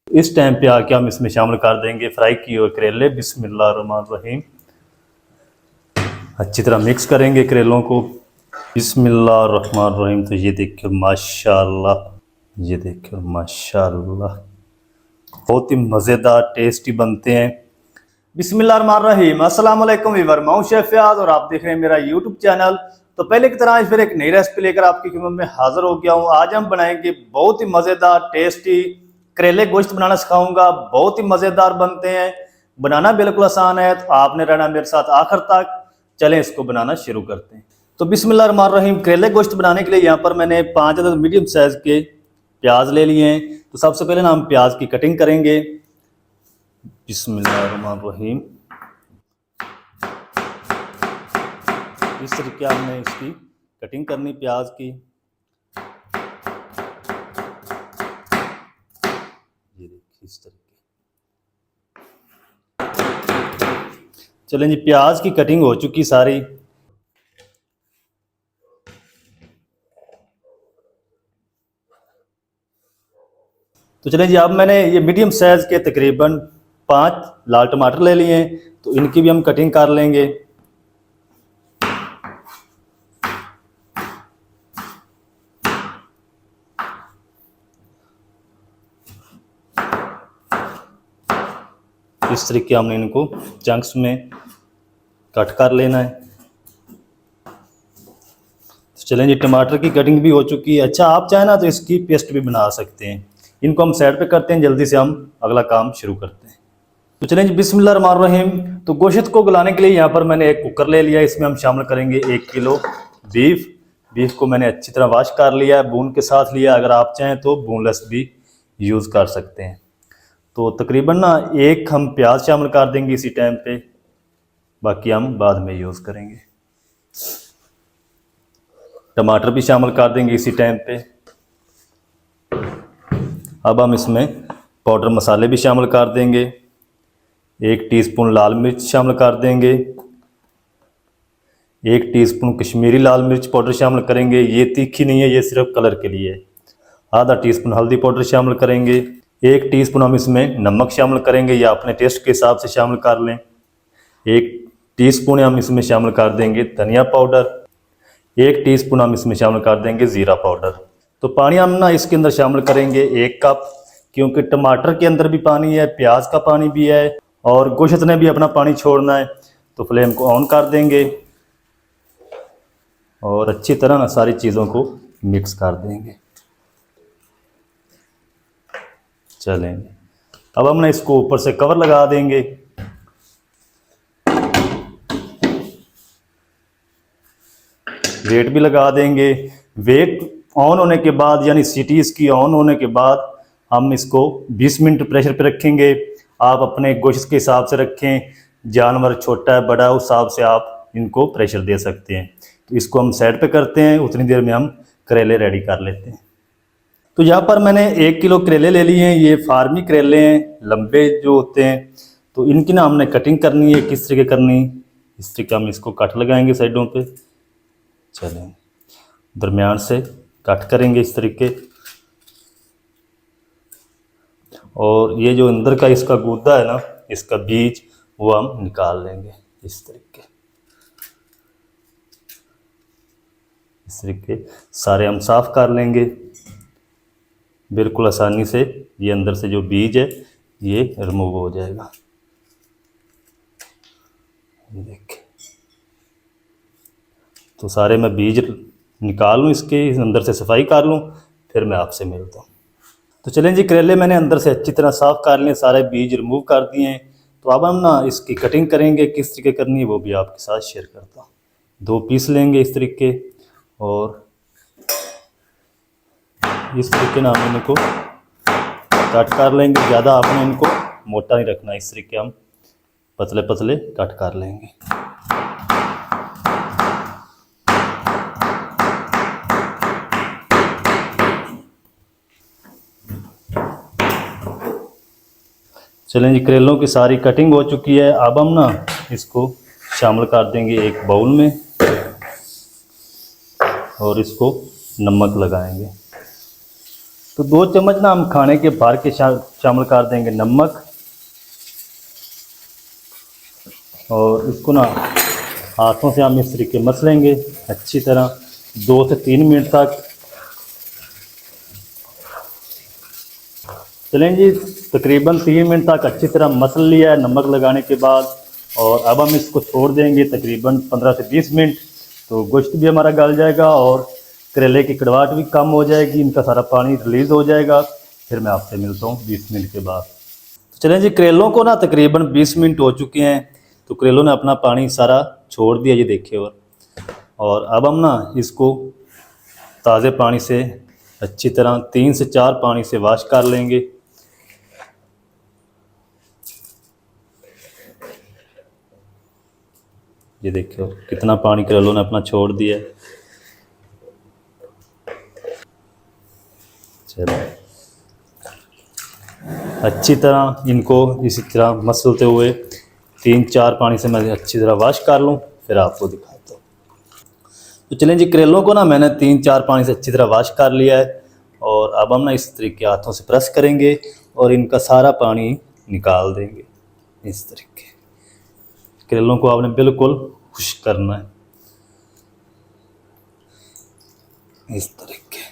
इस टाइम पे आके हम इसमें शामिल कर देंगे फ्राई किए हुए करेले। बिस्मिल्लाहिर्रहमानिर्रहीम। अच्छी तरह मिक्स करेंगे करेलों को। बिस्मिल्लाहिर्रहमानिर्रहीम। तो ये देखिए माशाल्लाह, ये देखिए माशाल्लाह, बहुत ही मज़ेदार टेस्टी बनते हैं। बिस्मिल्लाहिर्रहमानिर्रहीम। अस्सलाम वालेकुम वीवर, मैं हूं शेफ फयाज और आप देख रहे हैं मेरा यूट्यूब चैनल। तो पहले की तरह फिर एक नई रेसिपी लेकर आपकी खिदमत में हाजिर हो गया हूं। आज हम बनाएंगे बहुत ही मज़ेदार टेस्टी करेले गोश्त बनाना सिखाऊंगा। बहुत ही मज़ेदार बनते हैं, बनाना बिल्कुल आसान है, तो आपने रहना मेरे साथ आखिर तक। चलें इसको बनाना शुरू करते हैं। तो बिस्मिल्लाहिर्रहमानिर्रहीम, करेले गोश्त बनाने के लिए यहाँ पर मैंने 5 अदद मीडियम साइज़ के प्याज ले लिए हैं। तो सबसे पहले ना हम प्याज की कटिंग करेंगे। बिस्मिल्लाहिर्रहमानिर्रहीम। इस तरीके हमने इसकी कटिंग करनी प्याज की। ये देखिए इस तरीके। चलें जी, प्याज की कटिंग हो चुकी सारी। तो चलें जी, अब मैंने ये मीडियम साइज़ के तकरीबन 5 लाल टमाटर ले लिए हैं, तो इनकी भी हम कटिंग कर लेंगे। इस तरीके हमने इनको चंक्स में कट कर लेना है। तो चलें जी, टमाटर की कटिंग भी हो चुकी है। अच्छा, आप चाहें ना तो इसकी पेस्ट भी बना सकते हैं। इनको हम साइड पे करते हैं, जल्दी से हम अगला काम शुरू करते हैं। तो चलें जी, बिस्मिल्लाहिर्रहमानिर्रहीम। तो गोश्त को गलाने के लिए यहाँ पर मैंने एक कुकर ले लिया। इसमें हम शामिल करेंगे 1 किलो बीफ को मैंने अच्छी तरह वॉश कर लिया है, बून के साथ लिया। अगर आप चाहें तो बोनलेस भी यूज़ कर सकते हैं। तो तकरीबन ना एक हम प्याज शामिल कर देंगे इसी टाइम पे, बाकी हम बाद में यूज़ करेंगे। टमाटर भी शामिल कर देंगे इसी टाइम पे। अब हम इसमें पाउडर मसाले भी शामिल कर देंगे। 1 टीस्पून लाल मिर्च शामिल कर देंगे। 1 टीस्पून कश्मीरी लाल मिर्च पाउडर शामिल करेंगे। ये तीखी नहीं है, ये सिर्फ कलर के लिए है। आधा टीस्पून हल्दी पाउडर शामिल करेंगे। 1 टीस्पून हम इसमें नमक शामिल करेंगे, या अपने टेस्ट के हिसाब से शामिल कर लें। 1 टीस्पून हम इसमें शामिल कर देंगे धनिया पाउडर। 1 टीस्पून हम इसमें शामिल कर देंगे ज़ीरा पाउडर। तो पानी हम ना इसके अंदर शामिल करेंगे 1 कप, क्योंकि टमाटर के अंदर भी पानी है, प्याज का पानी भी है, और गोश्त ने भी अपना पानी छोड़ना है। तो फ्लेम को ऑन कर देंगे और अच्छी तरह ना सारी चीज़ों को मिक्स कर देंगे। चलें, अब हम ना इसको ऊपर से कवर लगा देंगे। वेट भी लगा देंगे। वेट ऑन होने के बाद, यानी सीटी इसकी ऑन होने के बाद, हम इसको 20 मिनट प्रेशर पे रखेंगे। आप अपने गोश्त के हिसाब से रखें, जानवर छोटा है बड़ा है उस हिसाब से आप इनको प्रेशर दे सकते हैं। तो इसको हम साइड पे करते हैं, उतनी देर में हम करेले रेडी कर लेते हैं। तो यहाँ पर मैंने 1 किलो करेले ले लिए हैं। ये फार्मी करेले हैं, लंबे जो होते हैं। तो इनकी ना हमने कटिंग करनी है। किस तरीके करनी, इस तरीके हम इसको कट लगाएंगे साइडों पे। चलें, दरमियान से कट करेंगे इस तरीके। और ये जो अंदर का इसका गूदा है ना, इसका बीज, वो हम निकाल लेंगे इस तरीके। इस तरीके सारे हम साफ कर लेंगे बिल्कुल आसानी से। ये अंदर से जो बीज है ये रिमूव हो जाएगा। ये देखिए, तो सारे मैं बीज निकाल लूँ, इसके अंदर से सफाई कर लूँ, फिर मैं आपसे मिलता हूँ। तो चलें जी, करेले मैंने अंदर से अच्छी तरह साफ़ कर लिए, सारे बीज रिमूव कर दिए हैं। तो अब हम ना इसकी कटिंग करेंगे। किस तरीके करनी है वो भी आपके साथ शेयर करता हूँ। 2 पीस लेंगे इस तरीके, और इस तरीके ना हम इनको कट कर लेंगे। ज़्यादा आपने इनको मोटा नहीं रखना, इस तरीके हम पतले पतले कट कर लेंगे। चलें जी, करेलों की सारी कटिंग हो चुकी है। अब हम ना इसको शामिल कर देंगे एक बाउल में, और इसको नमक लगाएंगे। तो 2 चम्मच ना हम खाने के बाहर के शामिल कर देंगे नमक, और इसको ना हाथों से हम इस तरीके मस लेंगे अच्छी तरह 2 से 3 मिनट तक। चलें जी, तकरीबन 3 मिनट तक अच्छी तरह मसल लिया है नमक लगाने के बाद, और अब हम इसको छोड़ देंगे तकरीबन 15 से 20 मिनट। तो गोश्त भी हमारा गल जाएगा और करेले की कड़वाहट भी कम हो जाएगी, इनका सारा पानी रिलीज़ हो जाएगा। फिर मैं आपसे मिलता हूँ 20 मिनट के बाद। तो चलें जी, करेलों को ना तकरीबन 20 मिनट हो चुके हैं, तो करेलों ने अपना पानी सारा छोड़ दिया, ये देखिए। और अब हम ना इसको ताज़े पानी से अच्छी तरह 3 से 4 पानी से वॉश कर लेंगे। ये देखिए कितना पानी करेलों ने अपना छोड़ दिया है। चलो अच्छी तरह इनको इसी तरह मसलते हुए 3-4 पानी से मैं अच्छी तरह वॉश कर लूँ, फिर आपको दिखाता हूँ। तो चलें जी, करेलों को ना मैंने 3-4 पानी से अच्छी तरह वॉश कर लिया है, और अब हम ना इस तरीके हाथों से प्रेस करेंगे और इनका सारा पानी निकाल देंगे। इस तरीके करेलों को आपने बिल्कुल खुश्क करना है, इस तरीके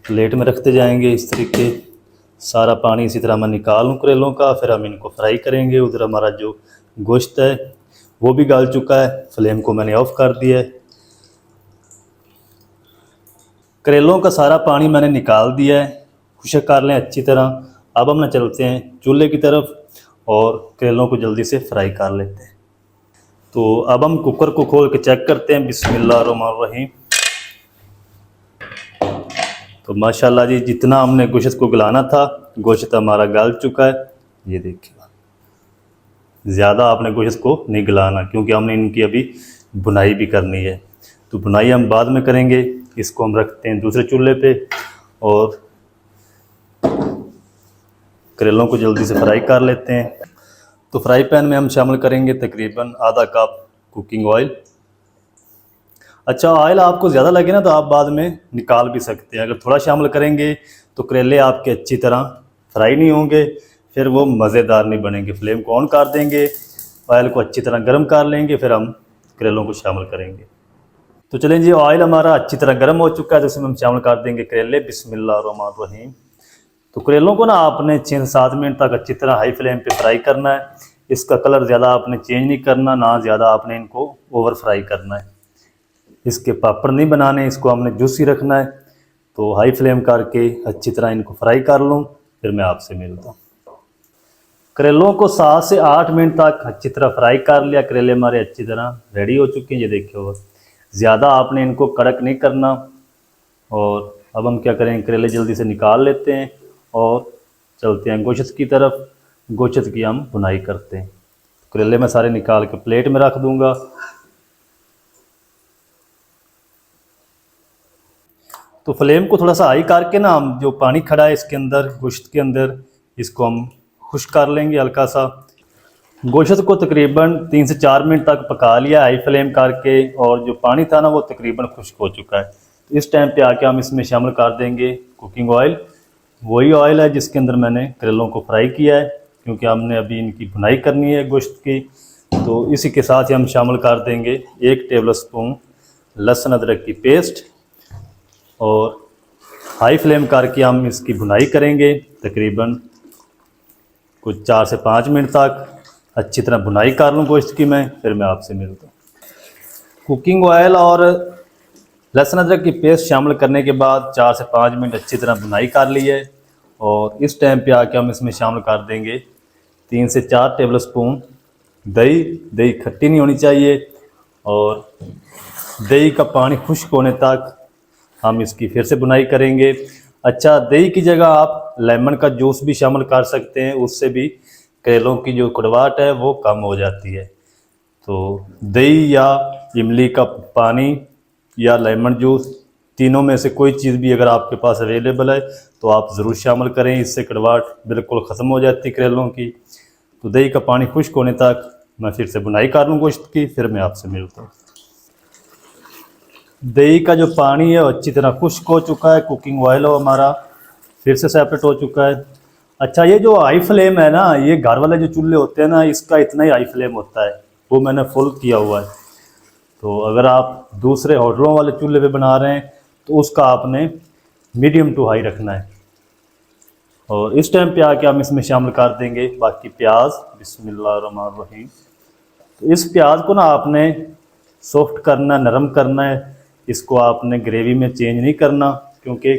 प्लेट में रखते जाएंगे। इस तरीके सारा पानी इसी तरह मैं निकाल लूँ करेलों का, फिर हम इनको फ्राई करेंगे। उधर हमारा जो गोश्त है वो भी गल चुका है, फ्लेम को मैंने ऑफ कर दिया है। करेलों का सारा पानी मैंने निकाल दिया है, खुश्क कर लें अच्छी तरह। अब हम ना चलते हैं चूल्हे की तरफ और करेलों को जल्दी से फ्राई कर लेते हैं। तो अब हम कुकर को खोल के चेक करते हैं। बिस्मिल्लाहिर्रहमानिर्रहीम। तो माशाल्लाह जी, जितना हमने गोश्त को गलाना था गोश्त हमारा गल चुका है। ये देखिए, ज़्यादा आपने गोश्त को नहीं गलाना, क्योंकि हमने इनकी अभी बुनाई भी करनी है। तो बुनाई हम बाद में करेंगे। इसको हम रखते हैं दूसरे चूल्हे पे और करेलों को जल्दी से फ्राई कर लेते हैं। तो फ्राई पैन में हम शामिल करेंगे तकरीबन आधा कप कुकिंग ऑयल। अच्छा, ऑयल आपको ज़्यादा लगे ना तो आप बाद में निकाल भी सकते हैं। अगर थोड़ा शामिल करेंगे तो करेले आपके अच्छी तरह फ्राई नहीं होंगे, फिर वो मज़ेदार नहीं बनेंगे। फ्लेम को ऑन कर देंगे, ऑयल को अच्छी तरह गर्म कर लेंगे, फिर हम करेलों को शामिल करेंगे। तो चलें जी, ऑयल हमारा अच्छी तरह गर्म हो चुका है, तो इसमें हम शामिल कर देंगे करेले। बिस्मिल्लाहिर्रहमानिर्रहीम। तो करेलों को ना आपने 6 से 7 मिनट तक अच्छी तरह हाई फ्लेम पे फ्राई करना है। इसका कलर ज़्यादा आपने चेंज नहीं करना, ना ज़्यादा आपने इनको ओवर फ्राई करना है। इसके पापड़ नहीं बनाने, इसको हमने जूसी रखना है। तो हाई फ्लेम करके अच्छी तरह इनको फ्राई कर लूँ, फिर मैं आपसे मिलता हूँ। करेलों को 7 से 8 मिनट तक अच्छी तरह फ्राई कर लिया। करेले हमारे अच्छी तरह रेडी हो चुके हैं, ये देखिए। ज़्यादा आपने इनको कड़क नहीं करना। और अब हम क्या करेंगे, करेले जल्दी से निकाल लेते हैं और चलते हैं गोश्त की तरफ। गोश्त की हम भुनाई करते हैं। करेले मैं सारे निकाल के प्लेट में रख दूंगा। तो फ्लेम को थोड़ा सा हाई करके ना हम जो पानी खड़ा है इसके अंदर, गोश्त के अंदर, इसको हम खुश्क कर लेंगे हल्का सा। गोश्त को तकरीबन 3 से 4 मिनट तक पका लिया हाई फ्लेम करके, और जो पानी था ना वो तकरीबन खुश्क हो चुका है। तो इस टाइम पे आके हम इसमें शामिल कर देंगे कुकिंग ऑयल। वही ऑयल है जिसके अंदर मैंने करेलों को फ्राई किया है, क्योंकि हमने अभी इनकी भुनाई करनी है गोश्त की। तो इसी के साथ ही हम शामिल कर देंगे 1 टेबल स्पून लहसुन अदरक की पेस्ट, और हाई फ्लेम करके हम इसकी भुनाई करेंगे तकरीबन कुछ 4 से 5 मिनट तक। अच्छी तरह भुनाई कर लूँ गोश्त की मैं, फिर मैं आपसे मिलता हूँ। कुकिंग ऑयल और लहसुन अदरक की पेस्ट शामिल करने के बाद 4 से 5 मिनट अच्छी तरह भुनाई कर ली है, और इस टाइम पे आके हम इसमें शामिल कर देंगे 3 से 4 टेबल स्पून दही। दही खट्टी नहीं होनी चाहिए, और दही का पानी खुश्क होने तक हम इसकी फिर से भुनाई करेंगे। अच्छा, दही की जगह आप लेमन का जूस भी शामिल कर सकते हैं, उससे भी करेलों की जो कड़वाहट है वो कम हो जाती है। तो दही या इमली का पानी या लेमन जूस, तीनों में से कोई चीज़ भी अगर आपके पास अवेलेबल है तो आप ज़रूर शामिल करें। इससे कड़वाहट बिल्कुल ख़त्म हो जाती है करेलों की। तो दही का पानी खुश्क होने तक मैं फिर से भुनाई कर लूँ गोश्त की, फिर मैं आपसे मिलता हूँ। दही का जो पानी है वो अच्छी तरह खुश्क हो चुका है, कुकिंग ऑयल हो हमारा फिर से सेपरेट हो चुका है। अच्छा, ये जो हाई फ्लेम है ना, ये घर वाले जो चूल्हे होते हैं ना, इसका इतना ही हाई फ्लेम होता है, वो मैंने फुल किया हुआ है। तो अगर आप दूसरे होटलों वाले चूल्हे पे बना रहे हैं तो उसका आपने मीडियम टू हाई रखना है। और इस टाइम पे आके हम इसमें शामिल कर देंगे बाकी प्याज। बिस्मिल्लाहिर्रहमानिर्रहीम। तो इस प्याज को ना आपने सॉफ्ट करना, नरम करना है। इसको आपने ग्रेवी में चेंज नहीं करना, क्योंकि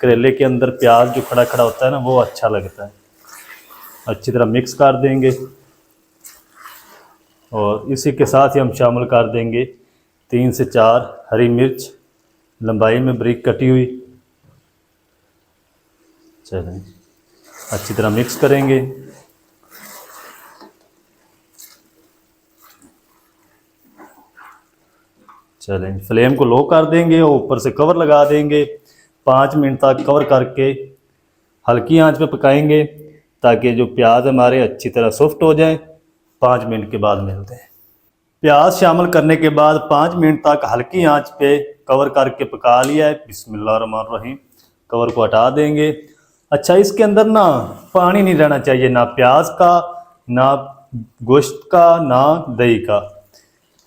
करेले के अंदर प्याज जो खड़ा खड़ा होता है ना, वो अच्छा लगता है। अच्छी तरह मिक्स कर देंगे और इसी के साथ ही हम शामिल कर देंगे 3 से 4 हरी मिर्च लंबाई में बारीक कटी हुई। चलें, अच्छी तरह मिक्स करेंगे। चलें, फ्लेम को लो कर देंगे और ऊपर से कवर लगा देंगे। 5 मिनट तक कवर करके हल्की आंच पे पकाएंगे ताकि जो प्याज हमारे अच्छी तरह सॉफ्ट हो जाए। 5 मिनट के बाद मिलते हैं। प्याज शामिल करने के बाद 5 मिनट तक हल्की आंच पे कवर करके पका लिया है। बिस्मिल्लाहिर्रहमानिर्रहीम। कवर को हटा देंगे। अच्छा, इसके अंदर ना पानी नहीं रहना चाहिए, ना प्याज का, ना गोश्त का, ना दही का।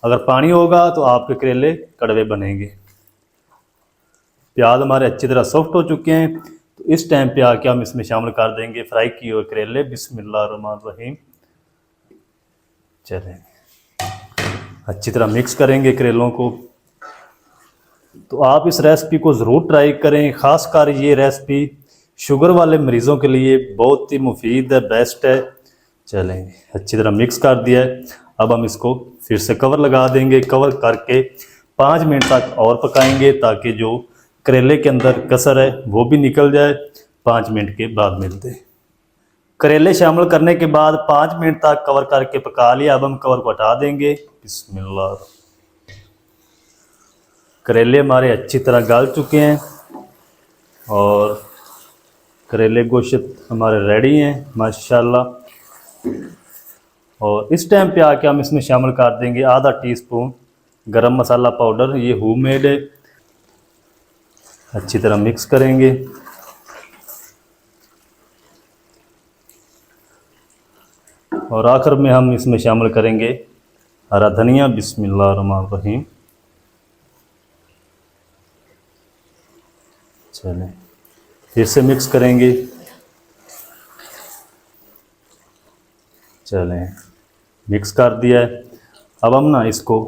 अगर पानी होगा तो आपके करेले कड़वे बनेंगे। प्याज हमारे अच्छी तरह सॉफ्ट हो चुके हैं, तो इस टाइम पे आके हम इसमें शामिल कर देंगे फ्राई किए हुए करेले। बिस्मिल्लाहिर्रहमानिर्रहीम। चलें, अच्छी तरह मिक्स करेंगे करेलों को। तो आप इस रेसिपी को ज़रूर ट्राई करें। ख़ासकर ये रेसिपी शुगर वाले मरीज़ों के लिए बहुत ही मुफीद है, बेस्ट है। चलें, अच्छी तरह मिक्स कर दिया है। अब हम इसको फिर से कवर लगा देंगे। कवर करके 5 मिनट तक और पकाएंगे ताकि जो करेले के अंदर कसर है वो भी निकल जाए। 5 मिनट के बाद मिलते हैं। करेले शामिल करने के बाद 5 मिनट तक कवर करके पका लिया। अब हम कवर को हटा देंगे। बिस्मिल्लाह। करेले हमारे अच्छी तरह गल चुके हैं और करेले गोश्त हमारे रेडी हैं माशाल्लाह। और इस टाइम पे आके हम इसमें शामिल कर देंगे आधा टीस्पून गरम मसाला पाउडर। ये होममेड है। अच्छी तरह मिक्स करेंगे। और आखिर में हम इसमें शामिल करेंगे हरा धनिया। बिस्मिल्लाहिर्रहमानिर्रहीम। चलें, फिर से मिक्स करेंगे। चलें, मिक्स कर दिया है। अब हम ना इसको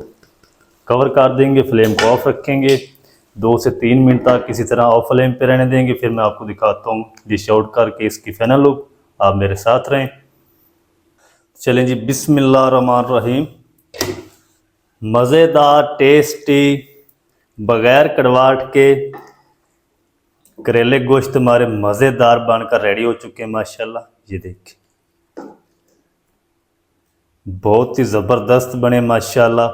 कवर कर देंगे, फ्लेम को ऑफ रखेंगे। 2 से 3 मिनट तक इसी तरह ऑफ फ्लेम पे रहने देंगे। फिर मैं आपको दिखाता हूँ डिश आउट करके इसकी फाइनल लुक। आप मेरे साथ रहें। चलें जी, बिस्मिल्लाहिर्रहमानिर्रहीम। मज़ेदार, टेस्टी, बग़ैर कड़वाहट के करेले गोश्त हमारे मज़ेदार बनकर रेडी हो चुके हैं माशाल्लाह। ये देखिए, बहुत ही ज़बरदस्त बने माशाल्लाह।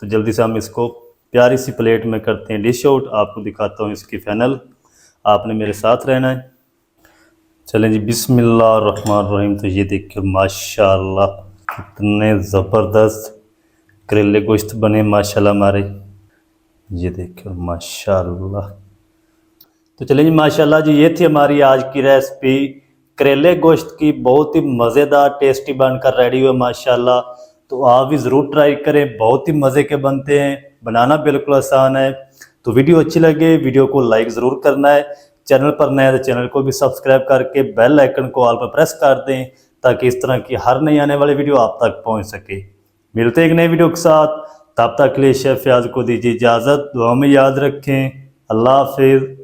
तो जल्दी से हम इसको प्यारी सी प्लेट में करते हैं डिश आउट। आपको दिखाता हूँ इसकी फाइनल। आपने मेरे साथ रहना है। चलें जी, बिस्मिल्लाहिर्रहमानिर्रहीम। तो ये देखिए माशाल्लाह कितने ज़बरदस्त करेले गोश्त बने माशाल्लाह हमारे। ये देखिए माशाल्लाह। तो चलिए जी, माशाल्लाह जी, ये थी हमारी आज की रेसिपी करेले गोश्त की। बहुत ही मज़ेदार, टेस्टी बनकर रेडी हुए माशाल्लाह। तो आप भी ज़रूर ट्राई करें, बहुत ही मज़े के बनते हैं, बनाना बिल्कुल आसान है। तो वीडियो अच्छी लगे वीडियो को लाइक ज़रूर करना है। चैनल पर नए हैं तो चैनल को भी सब्सक्राइब करके बेल आइकन को ऑल पर प्रेस कर दें ताकि इस तरह की हर नई आने वाली वीडियो आप तक पहुंच सके। मिलते हैं एक नई वीडियो के साथ। तब तक के लिए शेफ फयाज को दीजिए इजाज़त। दुआ में याद रखें। अल्लाह हाफिज़।